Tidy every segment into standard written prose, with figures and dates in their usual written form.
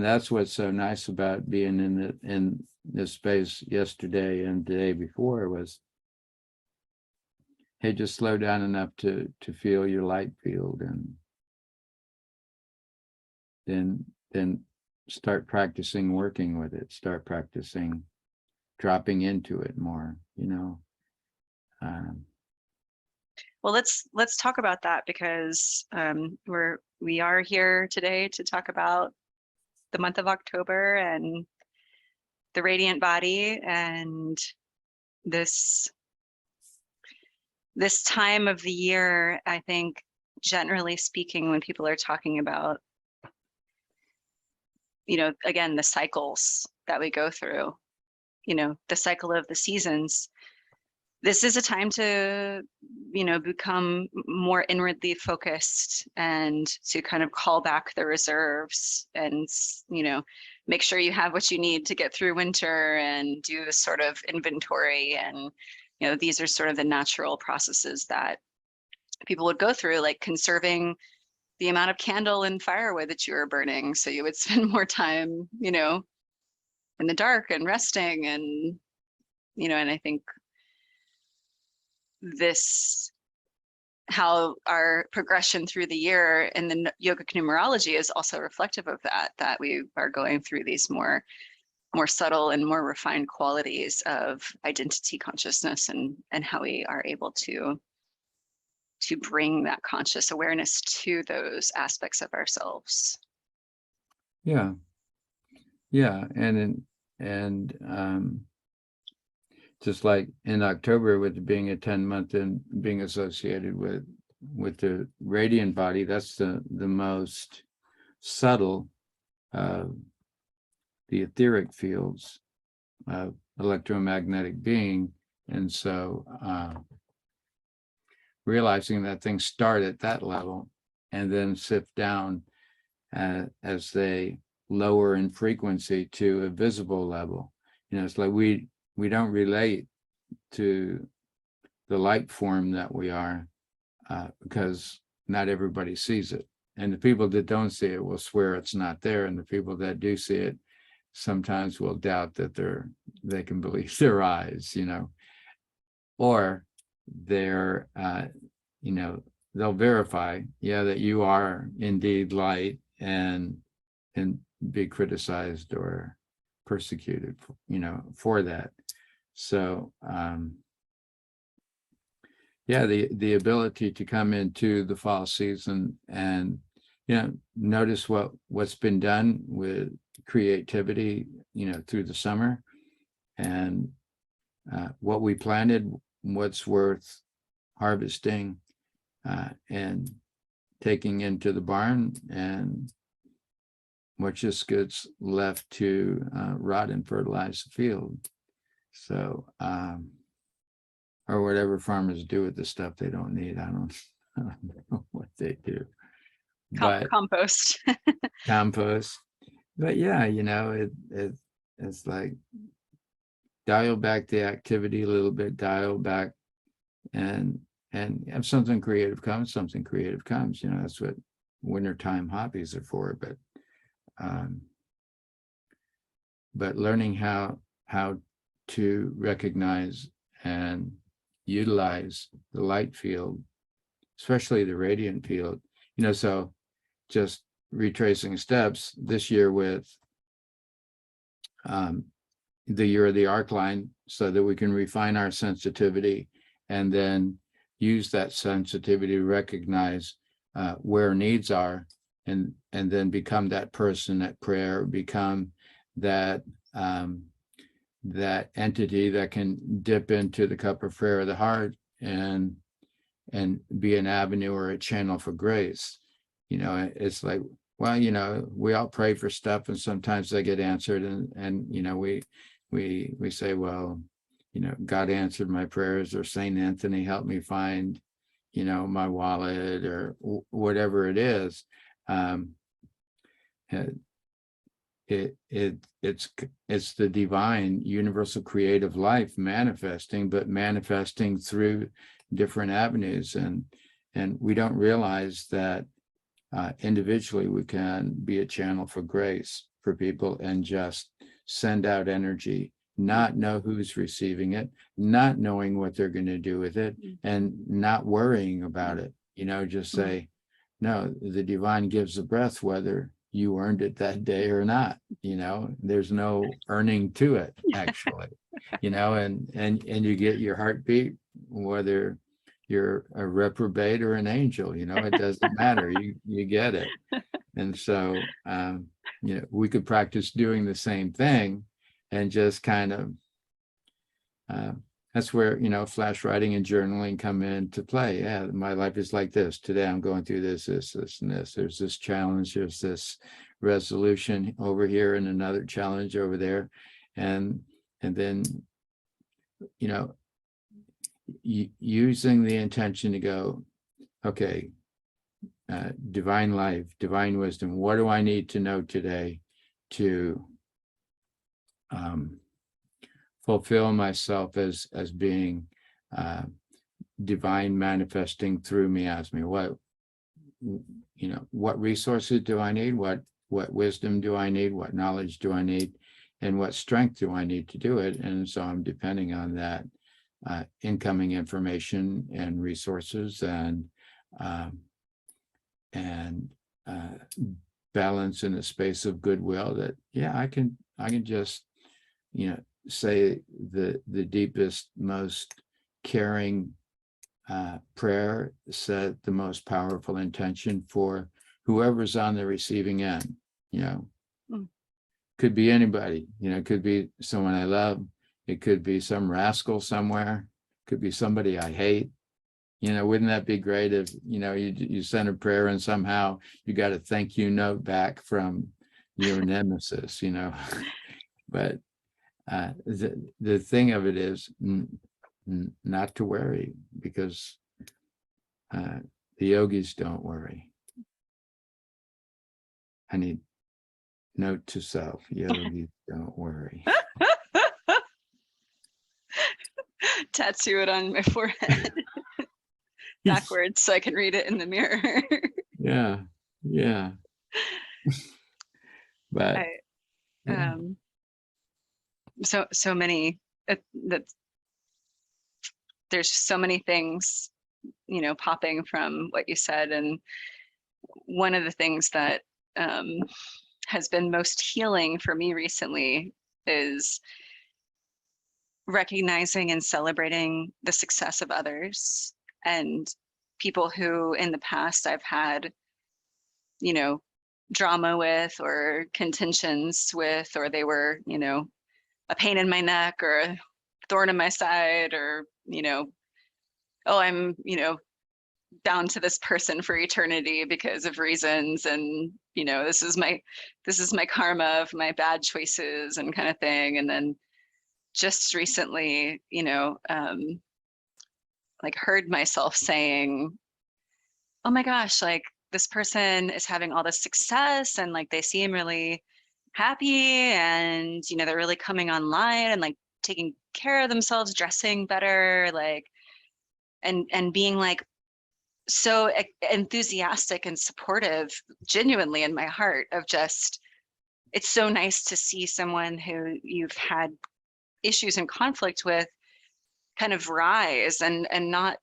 that's what's so nice about being in this space yesterday and the day before was, hey, just slow down enough to feel your light field, and then start practicing working with it, start practicing dropping into it more, Well, let's talk about that, because we are here today to talk about the month of October and the radiant body, and this time of the year. I think, generally speaking, when people are talking about, again, the cycles that we go through, the cycle of the seasons, this is a time to, become more inwardly focused and to kind of call back the reserves and, make sure you have what you need to get through winter and do a sort of inventory. And, these are sort of the natural processes that people would go through, like conserving the amount of candle and firewood that you were burning. So you would spend more time, in the dark and resting, and, and I think how our progression through the year in the yogic numerology is also reflective of that we are going through these more subtle and more refined qualities of identity consciousness, and how we are able to bring that conscious awareness to those aspects of ourselves. Yeah. And just like in October, with it being a 10-month and being associated with the radiant body, that's the most subtle of the etheric fields of electromagnetic being. And so realizing that things start at that level and then sift down as they lower in frequency to a visible level. It's like we don't relate to the light form that we are, because not everybody sees it. And the people that don't see it will swear it's not there. And the people that do see it sometimes will doubt that they can believe their eyes, or they're, they'll verify, that you are indeed light, and be criticized or persecuted, for that. So, the ability to come into the fall season and, notice what's been done with creativity, through the summer, and what we planted, what's worth harvesting and taking into the barn, and what just gets left to rot and fertilize the field. So, or whatever farmers do with the stuff they don't need. I don't know what they do. Compost. Compost. But yeah, it's like dial back the activity a little bit, dial back, and if something creative comes, that's what wintertime hobbies are for. But learning how to recognize and utilize the light field, especially the radiant field, so just retracing steps this year with the year of the arc line, so that we can refine our sensitivity and then use that sensitivity to recognize where needs are, and then become that person at prayer, become that that entity that can dip into the cup of prayer of the heart and be an avenue or a channel for grace. It's like, well, we all pray for stuff, and sometimes they get answered, and we say, well, God answered my prayers, or Saint Anthony helped me find, my wallet, or whatever it is. It's the divine universal creative life manifesting, but manifesting through different avenues, and we don't realize that individually we can be a channel for grace. for people and just send out energy, not know who's receiving it, not knowing what they're going to do with it, and not worrying about it. Just say, no, the divine gives the breath whether you earned it that day or not. There's no earning to it, actually. And you get your heartbeat whether you're a reprobate or an angel. It doesn't matter. You get it. And so we could practice doing the same thing and just kind of that's where flash writing and journaling come into play. Yeah, my life is like this today. I'm going through this and this. There's this challenge, there's this resolution over here and another challenge over there, and then using the intention to go, okay, divine life, divine wisdom, what do I need to know today to fulfill myself as being divine, manifesting through me as me? What resources do I need? What wisdom do I need? What knowledge do I need? And what strength do I need to do it? And so I'm depending on that incoming information and resources and balance in a space of goodwill that, I can just, say the deepest, most caring prayer, set the most powerful intention for whoever's on the receiving end. Could be anybody, could be someone I love. It could be some rascal somewhere, could be somebody I hate. Wouldn't that be great if, you send a prayer and somehow you got a thank you note back from your nemesis, But the thing of it is not to worry, because the yogis don't worry. I need note to self, yogis don't worry. Tattoo it on my forehead backwards so I can read it in the mirror. Yeah. But so many that there's so many things popping from what you said, and one of the things that has been most healing for me recently is recognizing and celebrating the success of others and people who in the past I've had drama with or contentions with, or they were a pain in my neck or a thorn in my side, or oh, I'm bound to this person for eternity because of reasons, and this is my karma of my bad choices and kind of thing. And then just recently like heard myself saying, oh my gosh, like this person is having all this success and like they seem really happy and they're really coming online and like taking care of themselves, dressing better, like and being like so enthusiastic and supportive genuinely in my heart of just, it's so nice to see someone who you've had issues and conflict with kind of rise and not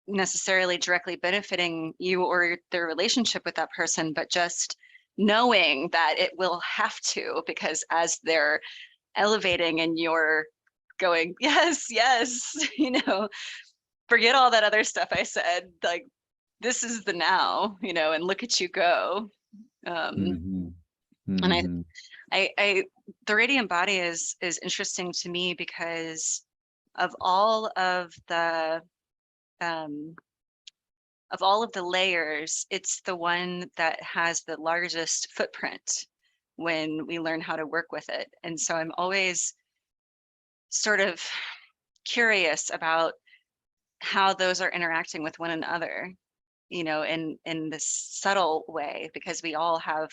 necessarily directly benefiting you or their relationship with that person, but just knowing that it will have to, because as they're elevating and you're going, yes, forget all that other stuff I said, like this is the now, and look at you go. And I the radiant body is interesting to me because of all of the layers, it's the one that has the largest footprint when we learn how to work with it. And so I'm always sort of curious about how those are interacting with one another, in this subtle way, because we all have,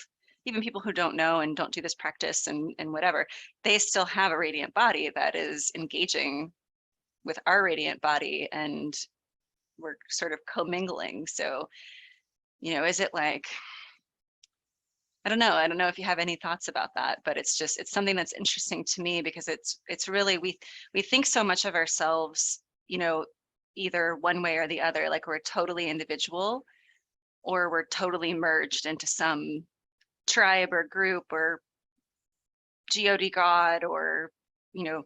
even people who don't know and don't do this practice and whatever, they still have a radiant body that is engaging with our radiant body, and we're sort of commingling. So, is it like I don't know. I don't know if you have any thoughts about that, but it's just, it's something that's interesting to me because it's really, we think so much of ourselves, you know, either one way or the other, like we're totally individual or we're totally merged into some tribe or group or God God, or, you know,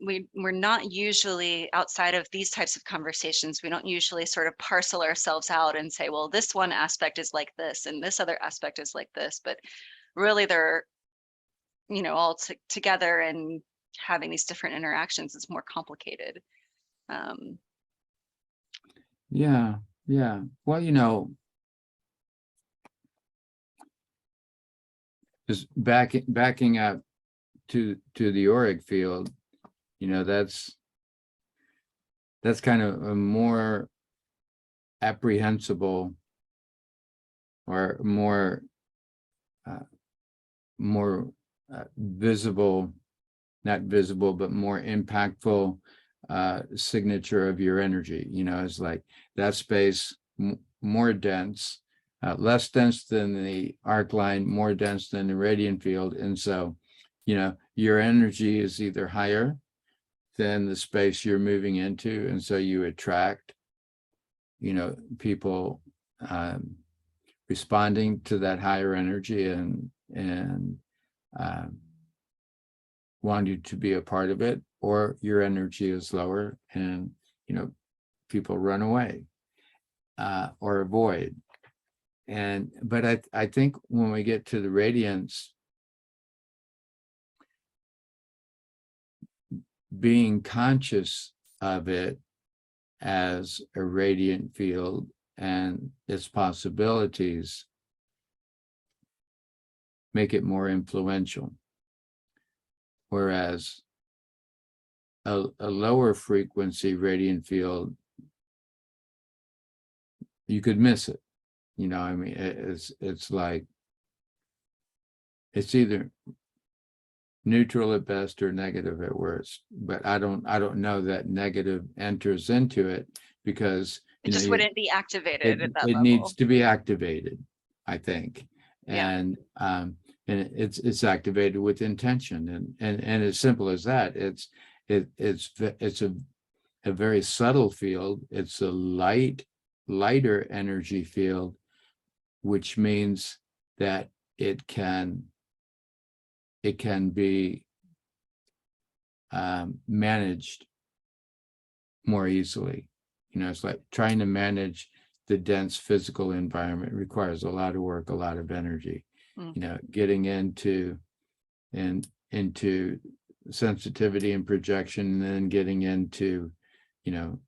we're not usually, outside of these types of conversations, we don't usually sort of parcel ourselves out and say, well, this one aspect is like this and this other aspect is like this, but really they're, you know, all together, and having these different interactions is more complicated. um Yeah, yeah. Well, you know, just backing up to the auric field, you know, that's kind of a more apprehensible, or more more visible, not visible, but more impactful signature of your energy. You know, it's like that space more dense, less dense than the arc line, more dense than the radiant field. And so, you know, your energy is either higher than the space you're moving into. And so you attract, you know, people responding to that higher energy and want you to be a part of it, or your energy is lower and, you know, people run away or avoid. And but I think when we get to the radiance, being conscious of it as a radiant field and its possibilities make it more influential. Whereas a lower frequency radiant field, you could miss it. You know, I mean, it's like, it's either neutral at best or negative at worst. But I don't know that negative enters into it, because it just wouldn't be activated at that it needs level. to be activated, I think. Yeah. And it's activated with intention, and as simple as that. It's a very subtle field. It's a lighter energy field, which means that it can be managed more easily. You know, it's like trying to manage the dense physical environment requires a lot of work, a lot of energy. You know, getting into sensitivity and projection, and then getting into, you know,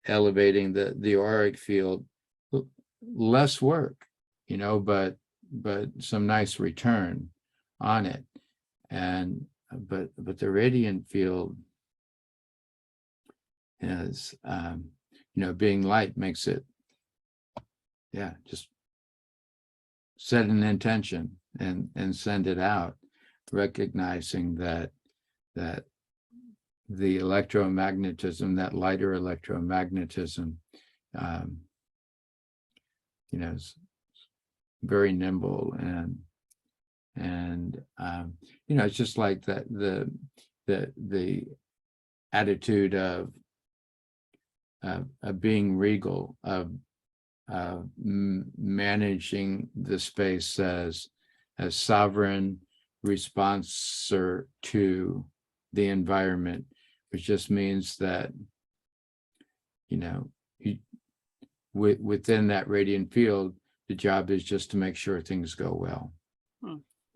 elevating the auric field, less work, you know, but some nice return on it. And but the radiant field is, you know, being light makes it, yeah, just set an intention and send it out, recognizing that the electromagnetism, that lighter electromagnetism, you know, is very nimble, and you know, it's just like that the attitude of being regal, of managing the space as sovereign responser to the environment, which just means that, you know, within that radiant field, the job is just to make sure things go well.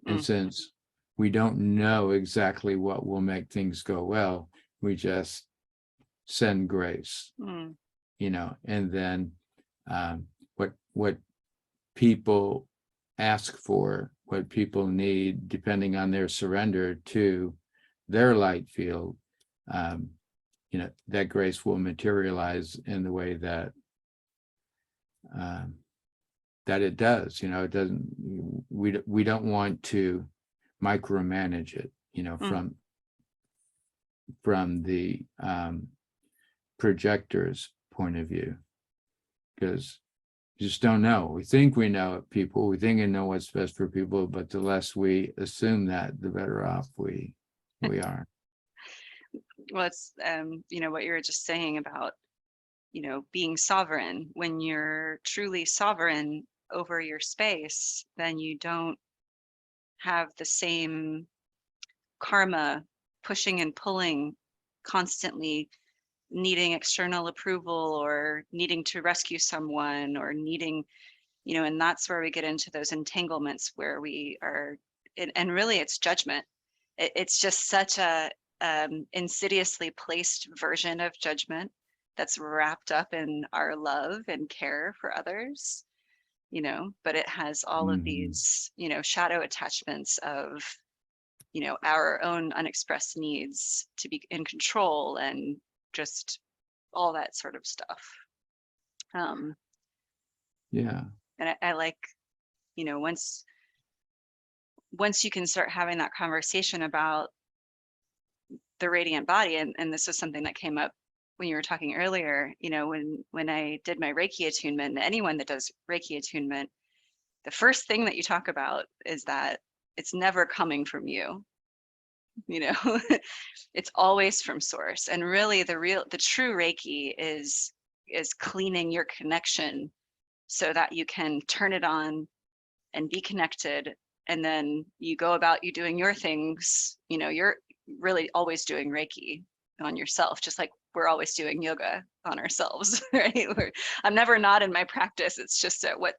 And since we don't know exactly what will make things go well, we just send grace, you know, and then what people ask for, what people need, depending on their surrender to their light field, you know, that grace will materialize in the way that it does. You know, it doesn't, we don't want to micromanage it, you know, from the projector's point of view, because just don't know. We think we know people, we think we know what's best for people, but the less we assume that, the better off we are. Well, it's what you were just saying about being sovereign. When you're truly sovereign over your space, then you don't have the same karma pushing and pulling, constantly needing external approval or needing to rescue someone or needing, and that's where we get into those entanglements where we are, and really it's judgment. It's just such a insidiously placed version of judgment that's wrapped up in our love and care for others, but it has all of these, shadow attachments of, our own unexpressed needs to be in control and just all that sort of stuff. Yeah. And I like, once you can start having that conversation about the radiant body, and this was something that came up when you were talking earlier, when I did my Reiki attunement, anyone that does Reiki attunement, the first thing that you talk about is that it's never coming from you. It's always from source. And really the true Reiki is cleaning your connection so that you can turn it on and be connected. And then you go about you doing your things, you're really always doing Reiki on yourself, just like we're always doing yoga on ourselves, right? I'm never not in my practice. It's just at what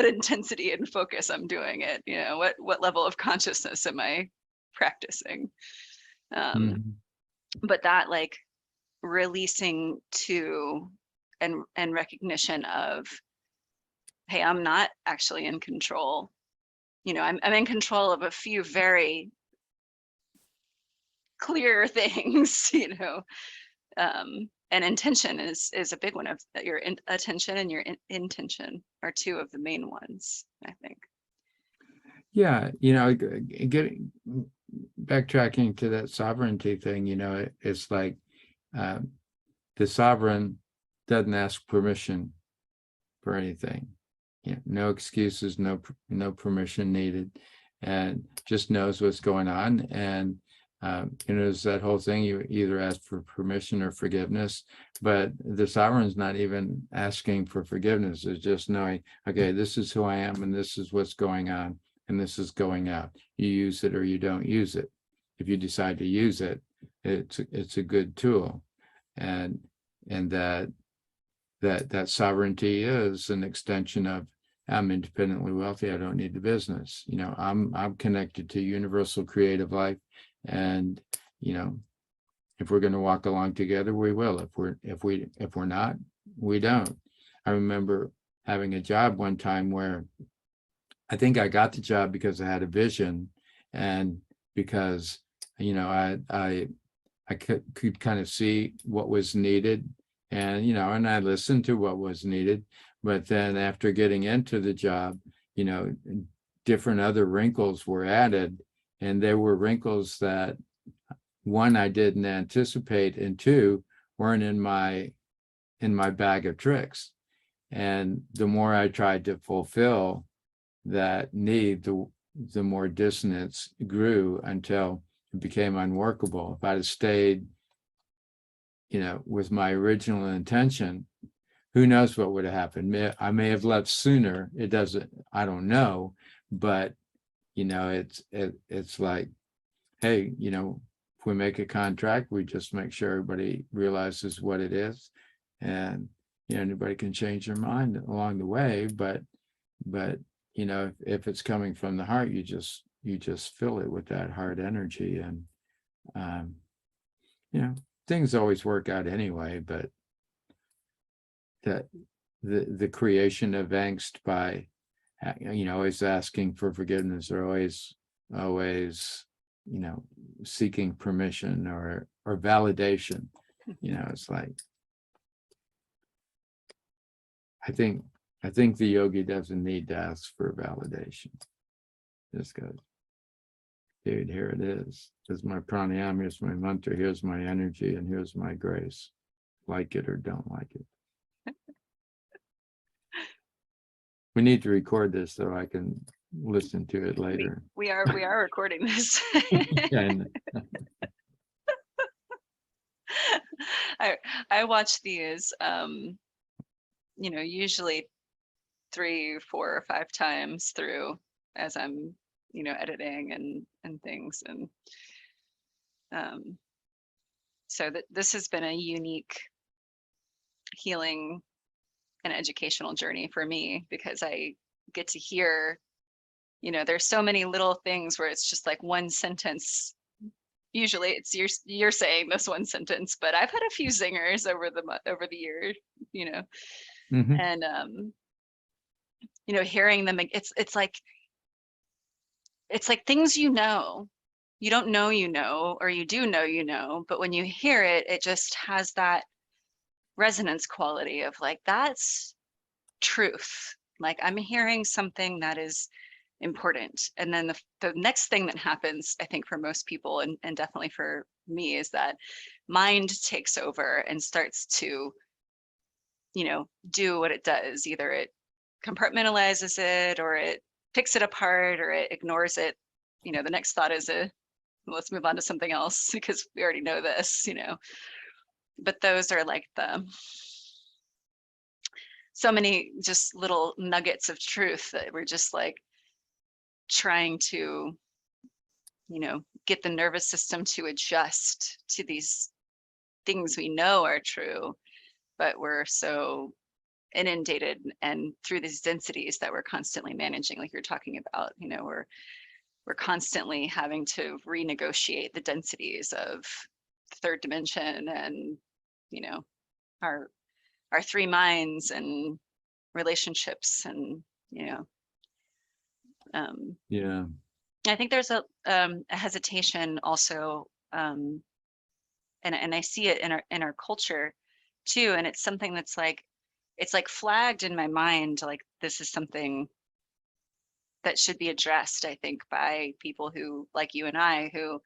intensity and focus I'm doing it, what level of consciousness am I practicing? But that like releasing to and recognition of, hey, I'm not actually in control. I'm in control of a few very clear things, and intention is a big one. Of your attention and your intention are two of the main ones, I think. Yeah, getting backtracking to that sovereignty thing, it's like the sovereign doesn't ask permission for anything. No excuses, no permission needed, and just knows what's going on. And there's that whole thing, you either ask for permission or forgiveness, but the sovereign's not even asking for forgiveness. It's just knowing, okay, this is who I am and this is what's going on and this is going out. You use it or you don't use it. If you decide to use it, it's a good tool. And that sovereignty is an extension of, I'm independently wealthy, I don't need the business. I'm connected to universal creative life. And if we're going to walk along together, we will. If we're not, we don't. I remember having a job one time where I think I got the job because I had a vision, and because I could kind of see what was needed, and and I listened to what was needed. But then after getting into the job, different other wrinkles were added. And there were wrinkles that, one, I didn't anticipate, and two, weren't in my bag of tricks. And the more I tried to fulfill that need, the more dissonance grew until it became unworkable. If I'd have stayed, with my original intention, who knows what would have happened? I may have left sooner. I don't know, but it's like, hey, if we make a contract, we just make sure everybody realizes what it is, and anybody can change their mind along the way, but if it's coming from the heart, you just fill it with that heart energy, and things always work out anyway. But that the creation of angst by always asking for forgiveness, or always seeking permission or validation, it's like, I think the yogi doesn't need to ask for validation. Just goes, dude, here it is. Here's my pranayama, here's my mantra, here's my energy, and here's my grace. Like it or don't like it. We need to record this so I can listen to it later. We are recording this. Yeah, and I watch these usually 3, 4, or 5 times through as I'm editing and things, and so this has been a unique healing and educational journey for me, because I get to hear, there's so many little things where it's just like one sentence. Usually it's you're saying this one sentence, but I've had a few zingers over the year, mhm. and hearing them, it's like things you don't know, or you do know, but when you hear it, it just has that resonance quality of like, that's truth. Like, I'm hearing something that is important. And then the next thing that happens, I think, for most people, and definitely for me, is that mind takes over and starts to, do what it does. Either it compartmentalizes it, or it picks it apart, or it ignores it. The next thought is let's move on to something else because we already know this, but those are like so many just little nuggets of truth that we're just like trying to, get the nervous system to adjust to these things we know are true, but we're so inundated and through these densities that we're constantly managing, like you're talking about. We're constantly having to renegotiate the densities of third dimension, and our 3 minds and relationships, and Yeah, I think there's a hesitation also, and I see it in our culture too, and it's something that's like, it's like flagged in my mind, like this is something that should be addressed, I think, by people who, like you and I, who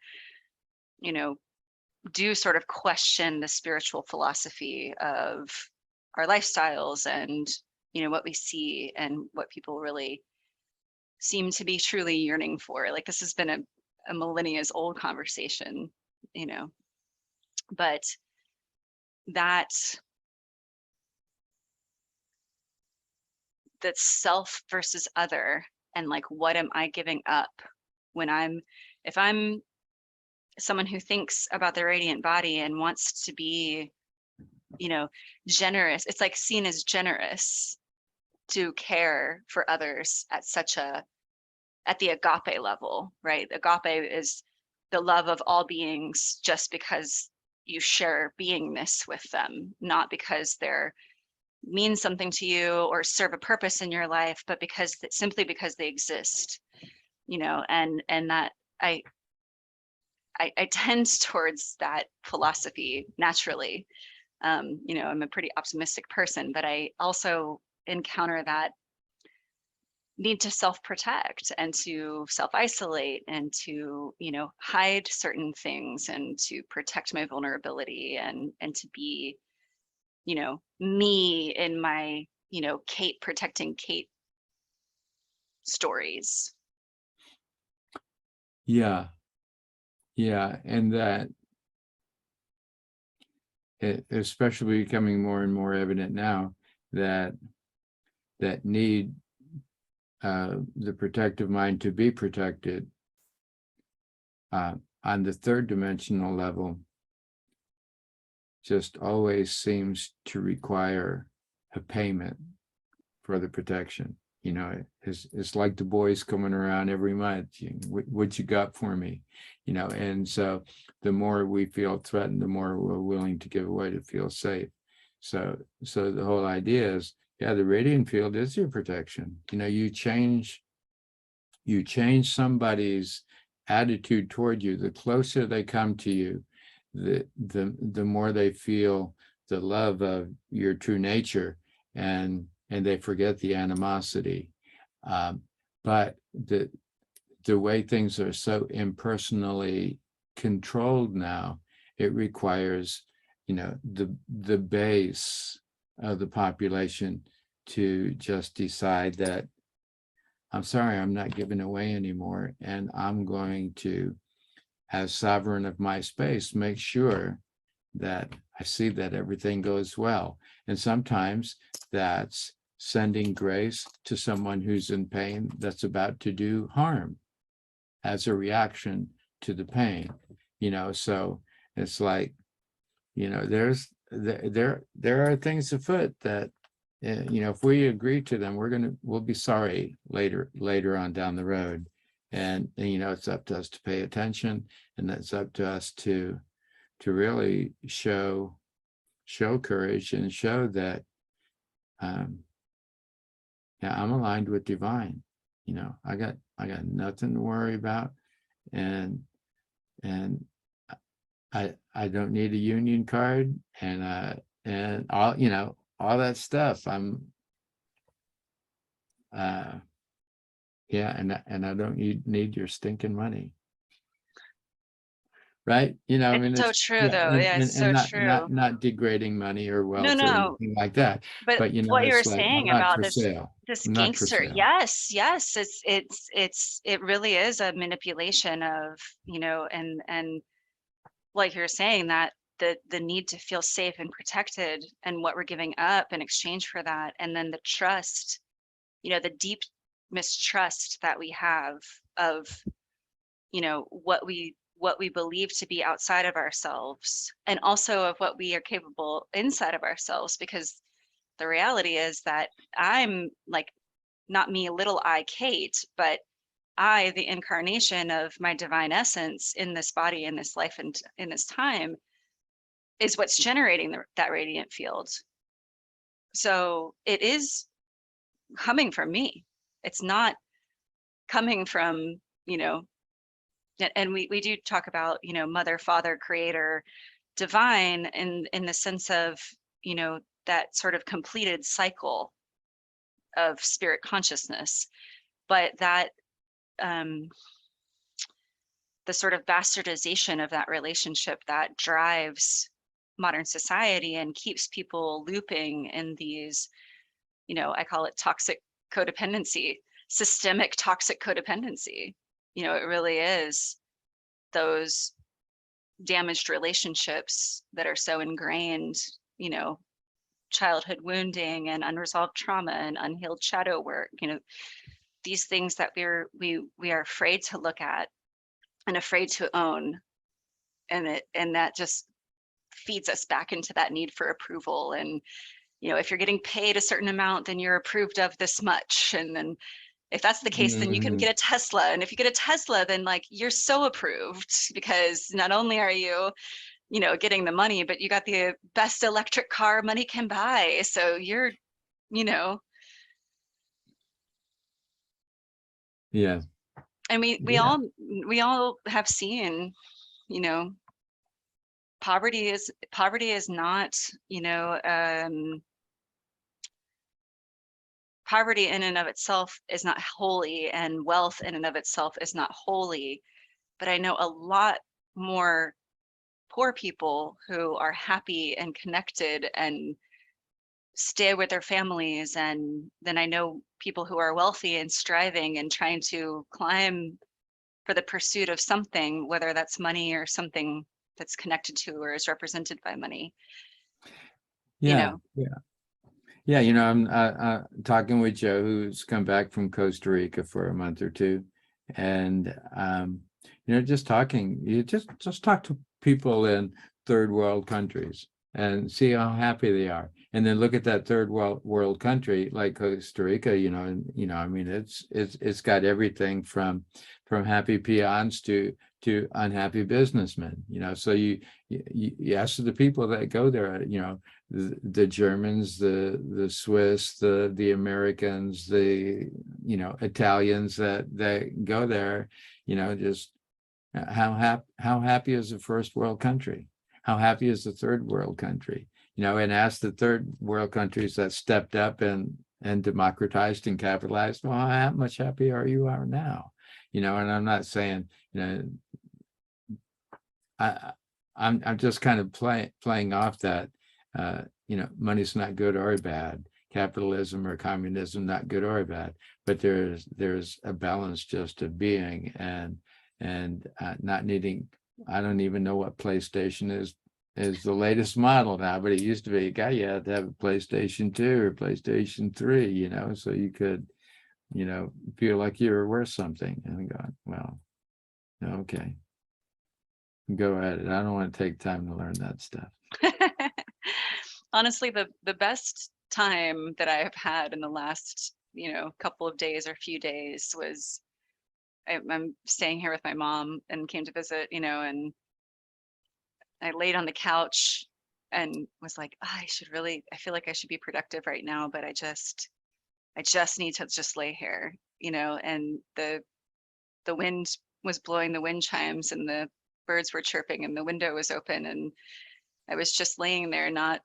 do sort of question the spiritual philosophy of our lifestyles, and what we see and what people really seem to be truly yearning for. Like, this has been a millennia's old conversation, but that self versus other, and like, what am I giving up when if I'm someone who thinks about their radiant body and wants to be, generous. It's like seen as generous to care for others at the agape level, right? Agape is the love of all beings, just because you share beingness with them, not because they're mean something to you or serve a purpose in your life, but simply because they exist, and that I tend towards that philosophy naturally. I'm a pretty optimistic person, but I also encounter that need to self-protect and to self-isolate and to, hide certain things and to protect my vulnerability, and to be, me in my, Kate protecting Kate stories. yeah, and that especially becoming more and more evident now, that need the protective mind to be protected on the third dimensional level just always seems to require a payment for the protection. It's like the boys coming around every month. What you got for me? And so the more we feel threatened, the more we're willing to give away to feel safe. So the whole idea is, yeah, the radiant field is your protection. You change somebody's attitude toward you, the closer they come to you, the more they feel the love of your true nature, and they forget the animosity. But the way things are so impersonally controlled now, it requires, the base of the population to just decide that I'm sorry, I'm not giving away anymore, and I'm going to, as sovereign of my space, make sure that I see that everything goes well. And sometimes that's sending grace to someone who's in pain that's about to do harm as a reaction to the pain, so it's like, there are things afoot that, if we agree to them, we'll be sorry later on down the road. And it's up to us to pay attention, and it's up to us to really show courage and show that, I'm aligned with divine. I got nothing to worry about, and I don't need a union card, and all that stuff. I'm and I don't need your stinking money. Right? I mean, It's so it's, true, yeah, though. Yeah, it's and so true. not degrading money or No, wealth or no. anything like that. But But what you were it's like, I'm saying not about for this sale. this I'm not for gangster, sale. yes, yes, it really is a manipulation of, and like you're saying, that the need to feel safe and protected, and what we're giving up in exchange for that, and then the trust, the deep mistrust that we have of, what we believe to be outside of ourselves, and also of what we are capable inside of ourselves, because the reality is that I'm like, not me, little I, Kate, but I, the incarnation of my divine essence in this body, in this life, and in this time, is what's generating that radiant field. So it is coming from me. It's not coming from, and we do talk about, mother, father, creator, divine, in the sense of, that sort of completed cycle of spirit consciousness, but that the sort of bastardization of that relationship that drives modern society and keeps people looping in these, I call it toxic codependency, systemic toxic codependency. It really is those damaged relationships that are so ingrained, childhood wounding and unresolved trauma and unhealed shadow work, these things that we are afraid to look at and afraid to own, and that just feeds us back into that need for approval. And if you're getting paid a certain amount, then you're approved of this much, and then if that's the case, then you can get a Tesla, and if you get a Tesla, then like you're so approved, because not only are you getting the money, but you got the best electric car money can buy, so you're Yeah. and we Yeah. all have seen, poverty is not, poverty in and of itself is not holy, and wealth in and of itself is not holy. But I know a lot more poor people who are happy and connected and stay with their families, and then I know people who are wealthy and striving and trying to climb for the pursuit of something, whether that's money or something that's connected to or is represented by money. Yeah. I'm talking with Joe, who's come back from Costa Rica for a month or two, and just talking. You just talk to people in third world countries and see how happy they are, and then look at that third world country like Costa Rica. I mean, it's got everything from happy peons to unhappy businessmen. So you ask the people that go there. The Germans, the Swiss, the Americans, the Italians that go there, just how happy is the first world country? How happy is the third world country? And ask the third world countries that stepped up and democratized and capitalized, well, how much happier are you now? And I'm not saying, I'm just kind of playing off that, money's not good or bad. capitalism or communism not good or bad, but there's a balance just of being and not needing. I don't even know what PlayStation is the latest model now, but it used to be, God, you had to have a PlayStation 2 or PlayStation 3, you know, so you could, you know, feel like you were worth something. And I'm going, well, okay, go at it. I don't want to take time to learn that stuff. Honestly, the best time that I have had in the last, couple of days or few days was I'm staying here with my mom and came to visit, and I laid on the couch and was like, "Ah, I feel like I should be productive right now, but I just need to just lay here, and the wind was blowing the wind chimes and the birds were chirping and the window was open and I was just laying there not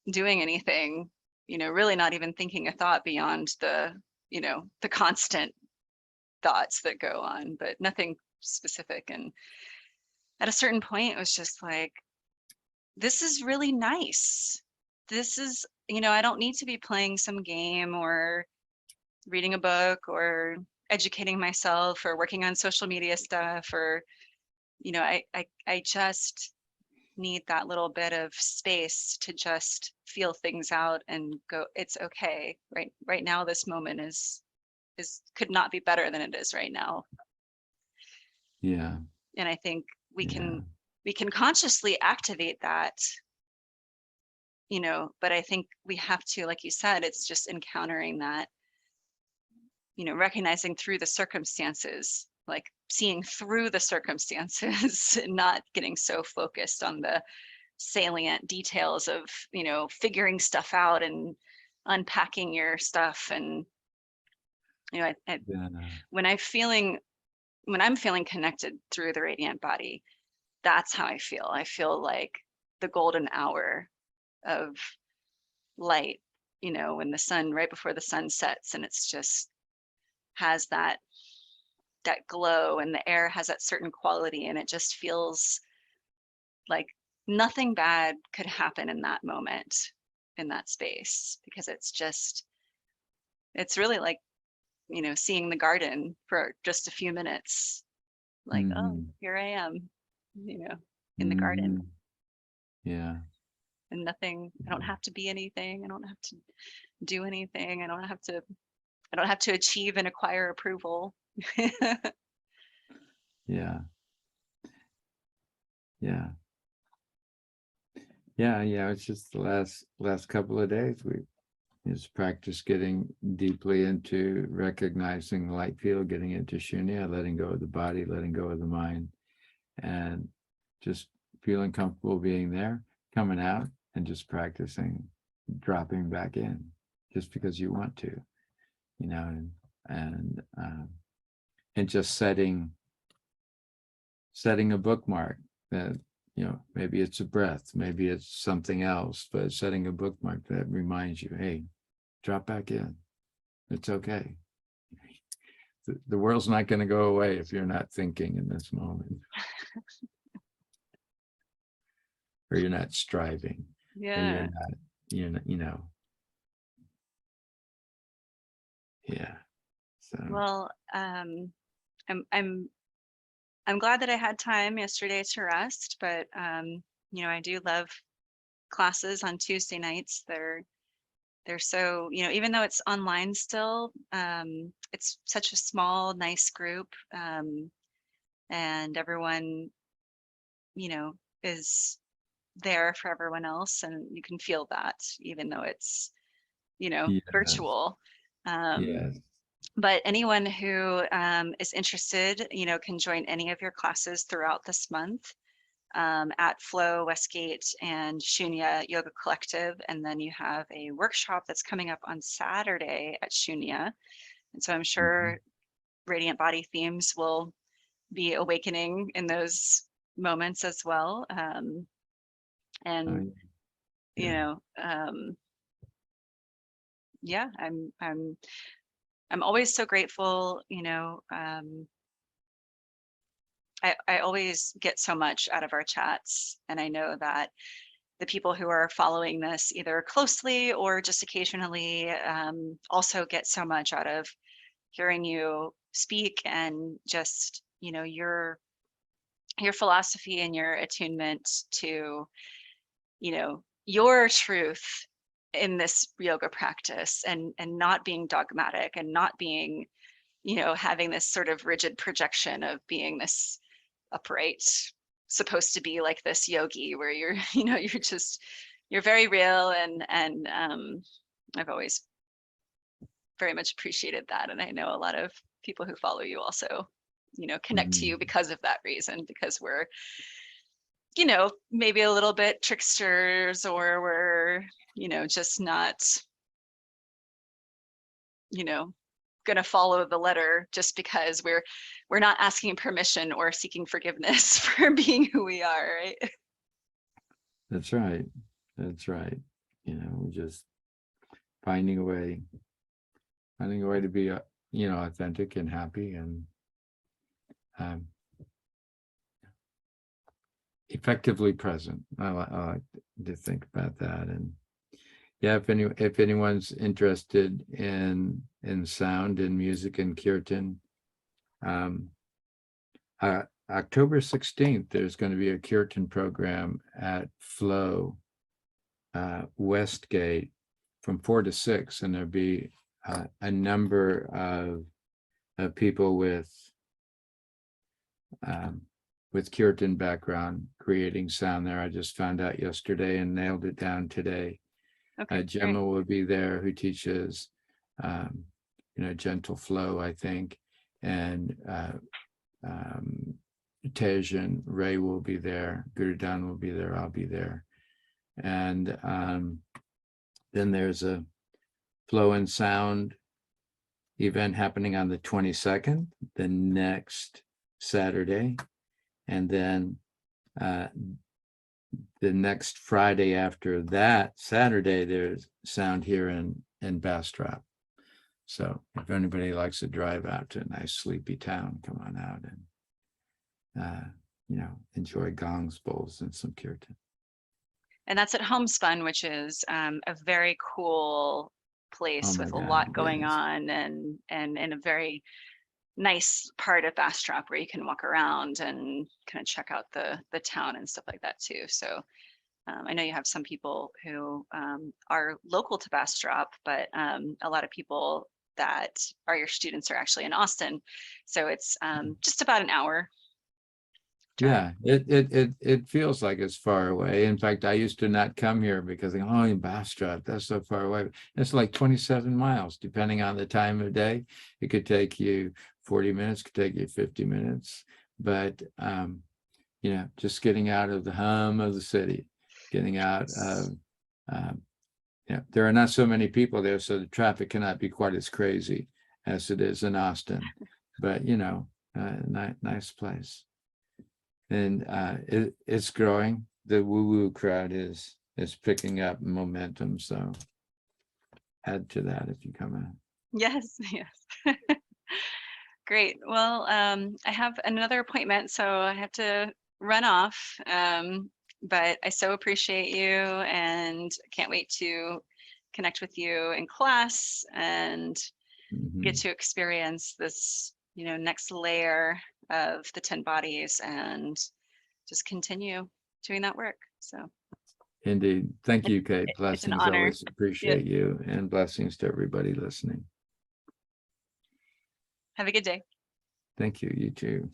doing anything, really not even thinking a thought beyond the constant thoughts that go on, but nothing specific. And at a certain point, it was just like, this is really nice. This is, I don't need to be playing some game or reading a book or educating myself or working on social media stuff or, I just need that little bit of space to just feel things out and go, it's okay. Right now, this moment is could not be better than it is right now. Yeah. And I think we Yeah. can consciously activate that, but I think we have to, like you said, it's just encountering that, recognizing through the circumstances, like seeing through the circumstances and not getting so focused on the salient details of, figuring stuff out and unpacking your stuff. And, Yeah. when I'm feeling connected through the radiant body, that's how I feel. I feel like the golden hour of light, when the sun, right before the sun sets, and it's just has that glow and the air has that certain quality and it just feels like nothing bad could happen in that moment, in that space, because it's really like, seeing the garden for just a few minutes, like, oh, Mm-hmm. here I am, in the Mm-hmm. garden, Yeah. and nothing, I don't have to be anything, I don't have to do anything, I don't have to achieve and acquire approval. Yeah. Yeah. Yeah. It's just the last couple of days we just practice getting deeply into recognizing the light field, getting into Shuniya, letting go of the body, letting go of the mind, and just feeling comfortable being there, coming out, and just practicing dropping back in, just because you want to, and and just setting a bookmark that, maybe it's a breath, maybe it's something else, but setting a bookmark that reminds you, hey, drop back in. It's okay. The world's not going to go away if you're not thinking in this moment, or you're not striving, or Yeah. yeah. So Well, I'm glad that I had time yesterday to rest, but I do love classes on Tuesday nights. They're so, even though it's online still, it's such a small, nice group, and everyone, is there for everyone else, and you can feel that even though it's, yes, virtual. Um, yes. but anyone who is interested, can join any of your classes throughout this month, at Flow, Westgate, and Shuniya Yoga Collective. And then you have a workshop that's coming up on Saturday at Shuniya. And so I'm Mhm. sure Radiant Body themes will be awakening in those moments as well. Oh, And, yeah. yeah, I'm always so grateful, I always get so much out of our chats, and I know that the people who are following this either closely or just occasionally also get so much out of hearing you speak, and just, you know, your philosophy and your attunement to, you know, your truth in this yoga practice, and not being dogmatic, and not being, you know, having this sort of rigid projection of being this upright, supposed to be like this yogi, where you're, you know, you're very real. And I've always very much appreciated that. And I know a lot of people who follow you also, you know, connect to you because of that reason, because we're, you know, maybe a little bit tricksters, or we're, you know, just not, you know, gonna follow the letter just because we're not asking permission or seeking forgiveness for being who we are, right? That's right. That's right. You know, we're just finding a way to be, you know, authentic and happy, and effectively present. I like to think about that. And yeah, if anyone's interested in sound and music and kirtan, October 16th, there's going to be a kirtan program at Flow Westgate from 4 to 6, and there'll be a number of people with kirtan background creating sound there. I just found out yesterday and nailed it down today. Okay, Gemma will be there, who teaches, you know, gentle flow, I think, and Tej and Ray will be there. Gurudan will be there. I'll be there, and then there's a flow and sound event happening on the 22nd, the next Saturday, and then the next Friday after that, Saturday, there's sound here in Bastrop. So if anybody likes to drive out to a nice sleepy town, come on out and you know, enjoy gongs, bowls, and some kirtan. And that's at Homespun, which is a very cool place with a lot going on, and in a very nice part of Bastrop where you can walk around and kind of check out the town and stuff like that too. So I know you have some people who are local to Bastrop, but a lot of people that are your students are actually in Austin. So it's just about an hour drive. Yeah, it feels like it's far away. In fact, I used to not come here because oh, in Bastrop, that's so far away. It's like 27 miles, depending on the time of day. It could take you 40 minutes, could take you 50 minutes. But you know, just getting out of the hum of the city, getting out of you know, there are not so many people there, so the traffic cannot be quite as crazy as it is in Austin. But you know, nice place. And it's growing. The woo-woo crowd is picking up momentum. So add to that if you come out. Yes, yes. Great. Well, I have another appointment, so I have to run off. But I so appreciate you, and can't wait to connect with you in class and get to experience this, you know, next layer of the 10 bodies, and just continue doing that work. So Indeed. Thank you, Kate. it's an Blessings. honor. Always appreciate you, and blessings to everybody listening. Have a good day. Thank you. You too.